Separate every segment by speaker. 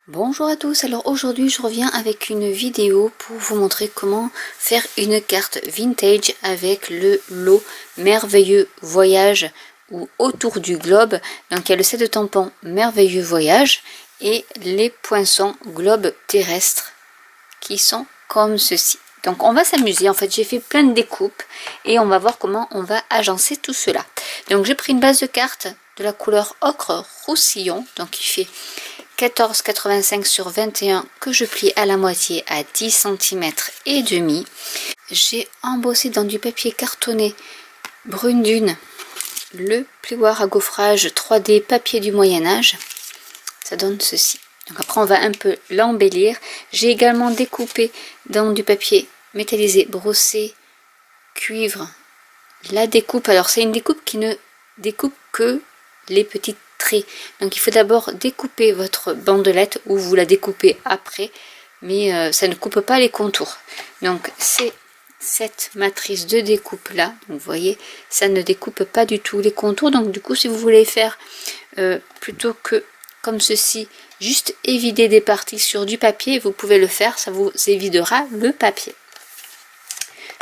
Speaker 1: Bonjour à tous, alors aujourd'hui je reviens avec une vidéo pour vous montrer comment faire une carte vintage avec le lot Merveilleux Voyage ou Autour du Globe. Donc il y a le set de tampons Merveilleux Voyage et les poinçons Globe Terrestre qui sont comme ceci. Donc on va s'amuser, en fait j'ai fait plein de découpes et on va voir comment on va agencer tout cela. Donc j'ai pris une base de cartes de la couleur ocre roussillon, donc il fait 14,85 sur 21 que je plie à la moitié à 10 cm et demi. J'ai embossé dans du papier cartonné brune dune le plioir à gaufrage 3D papier du Moyen-Âge. Ça donne ceci. Donc après on va un peu l'embellir. J'ai également découpé dans du papier métallisé brossé cuivre la découpe. Alors c'est une découpe qui ne découpe que les petites traits. Donc il faut d'abord découper votre bandelette ou vous la découpez après, mais ça ne coupe pas les contours. Donc c'est cette matrice de découpe là, donc vous voyez, ça ne découpe pas du tout les contours. Donc du coup si vous voulez faire plutôt que comme ceci, juste évider des parties sur du papier, vous pouvez le faire, ça vous évidera le papier.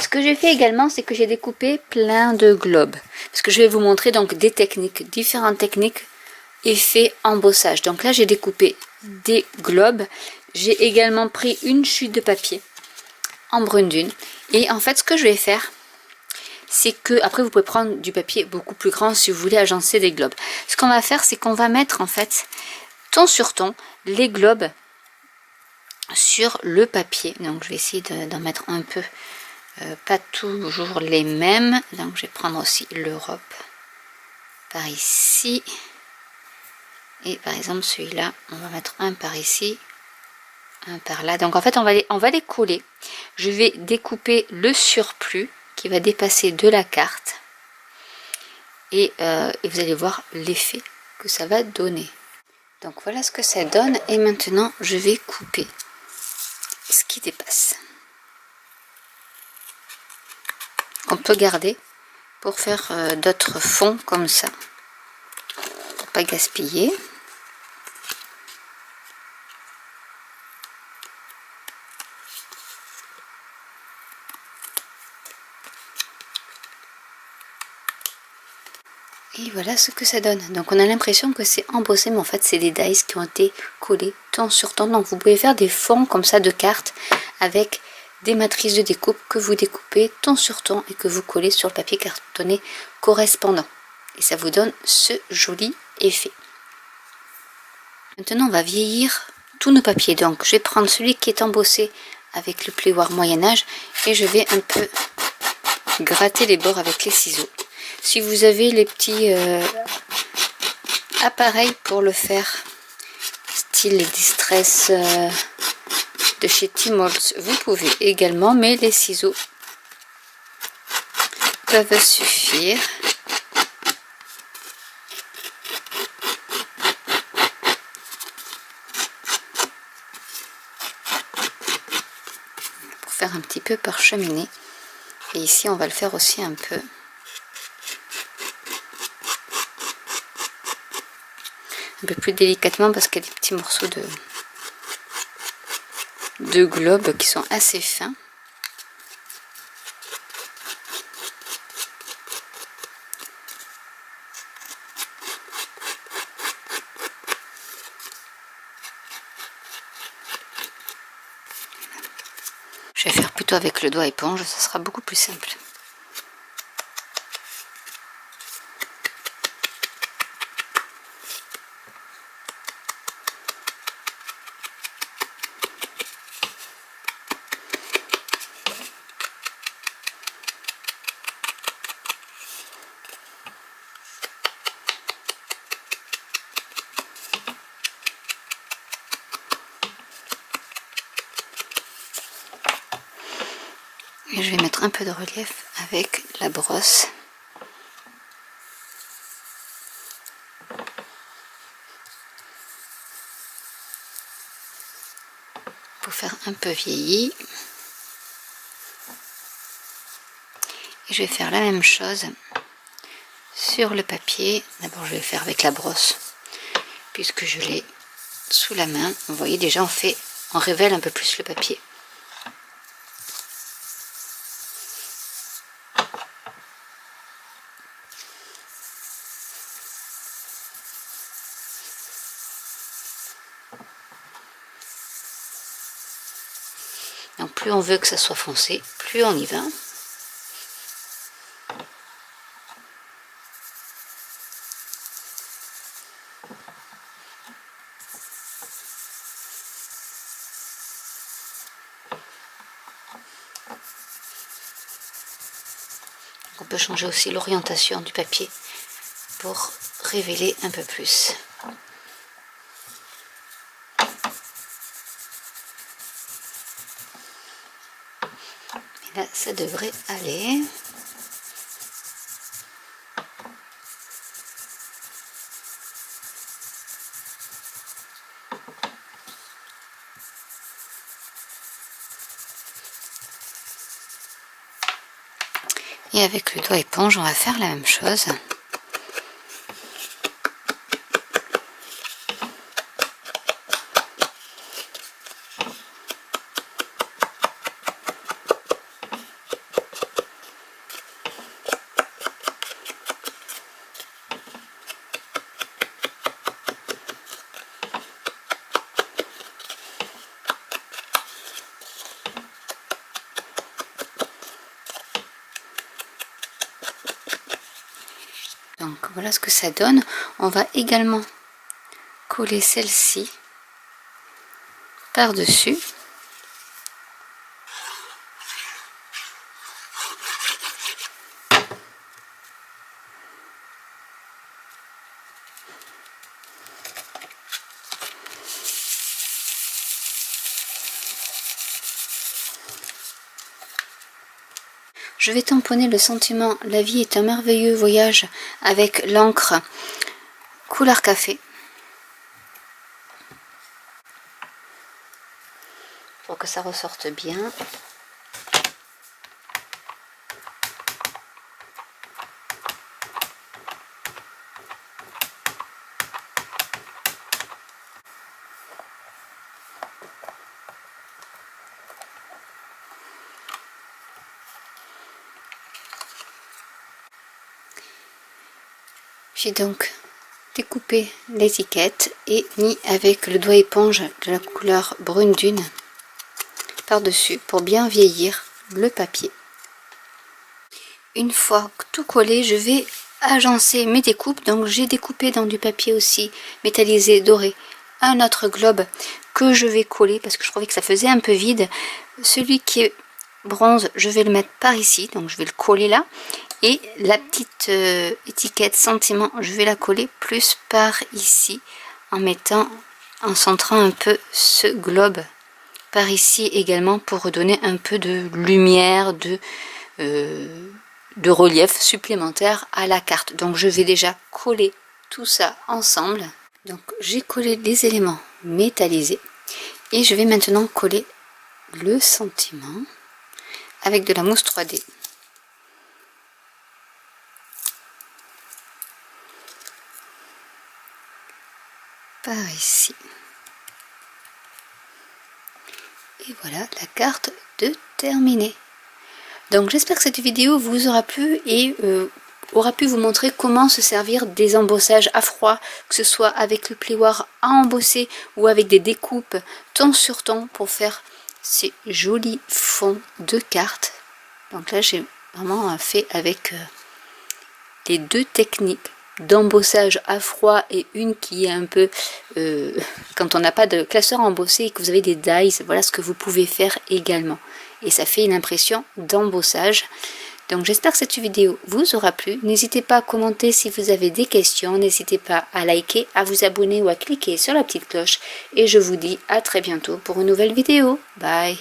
Speaker 1: Ce que j'ai fait également, c'est que j'ai découpé plein de globes. Parce que je vais vous montrer donc des techniques, différentes techniques, effet embossage. Donc là, j'ai découpé des globes. J'ai également pris une chute de papier en brune dune. Et en fait, ce que je vais faire, c'est que, après vous pouvez prendre du papier beaucoup plus grand si vous voulez agencer des globes. Ce qu'on va faire, c'est qu'on va mettre en fait, ton sur ton, les globes sur le papier. Donc je vais essayer d'en mettre un peu. Pas toujours les mêmes, donc je vais prendre aussi l'Europe par ici, et par exemple celui-là on va mettre un par ici, un par là. Donc en fait on va les coller. Je vais découper le surplus qui va dépasser de la carte et vous allez voir l'effet que ça va donner. Donc voilà ce que ça donne, et maintenant je vais couper ce qui dépasse. On peut garder pour faire d'autres fonds comme ça, pour pas gaspiller. Et voilà ce que ça donne. Donc on a l'impression que c'est embossé, mais en fait c'est des dies qui ont été collés temps sur temps. Donc vous pouvez faire des fonds comme ça de cartes avec des matrices de découpe que vous découpez temps sur temps et que vous collez sur le papier cartonné correspondant. Et ça vous donne ce joli effet. Maintenant on va vieillir tous nos papiers. Donc je vais prendre celui qui est embossé avec le plioir Moyen-Âge et je vais un peu gratter les bords avec les ciseaux. Si vous avez les petits appareils pour le faire, style les Distress de chez Tim Holtz, vous pouvez également, mais les ciseaux peuvent suffire. Pour faire un petit peu parcheminer. Et ici on va le faire aussi un peu. Un peu plus délicatement parce qu'il y a des petits morceaux de globes qui sont assez fins. Je vais faire plutôt avec le doigt éponge, ça sera beaucoup plus simple. Et je vais mettre un peu de relief avec la brosse. Pour faire un peu vieilli. Et je vais faire la même chose sur le papier. D'abord je vais faire avec la brosse puisque je l'ai sous la main. Vous voyez déjà on révèle un peu plus le papier. Donc plus on veut que ça soit foncé, plus on y va. On peut changer aussi l'orientation du papier pour révéler un peu plus. Et là, ça devrait aller. Et avec le doigt éponge, on va faire la même chose. Donc voilà ce que ça donne. On va également coller celle-ci par-dessus. Je vais tamponner le sentiment « La vie est un merveilleux voyage » avec l'encre couleur café. Pour que ça ressorte bien. J'ai donc découpé l'étiquette et mis avec le doigt éponge de la couleur brune dune par-dessus pour bien vieillir le papier. Une fois tout collé, je vais agencer mes découpes. Donc j'ai découpé dans du papier aussi métallisé doré un autre globe que je vais coller parce que je trouvais que ça faisait un peu vide. Celui qui est bronze, je vais le mettre par ici, donc je vais le coller là. Et la petite étiquette sentiment, je vais la coller plus par ici en centrant un peu ce globe par ici également pour redonner un peu de lumière, de relief supplémentaire à la carte. Donc je vais déjà coller tout ça ensemble. Donc j'ai collé les éléments métallisés et je vais maintenant coller le sentiment avec de la mousse 3D. Par ici. Et voilà la carte de terminée. Donc j'espère que cette vidéo vous aura plu et aura pu vous montrer comment se servir des embossages à froid, que ce soit avec le plioir à embosser ou avec des découpes ton sur ton pour faire ces jolis fonds de cartes. Donc là j'ai vraiment fait avec les deux techniques d'embossage à froid et une qui est un peu quand on n'a pas de classeur embossé et que vous avez des dies, voilà ce que vous pouvez faire également et ça fait une impression d'embossage. Donc j'espère que cette vidéo vous aura plu. N'hésitez pas à commenter si vous avez des questions, n'hésitez pas à liker, à vous abonner ou à cliquer sur la petite cloche et je vous dis à très bientôt pour une nouvelle vidéo. Bye.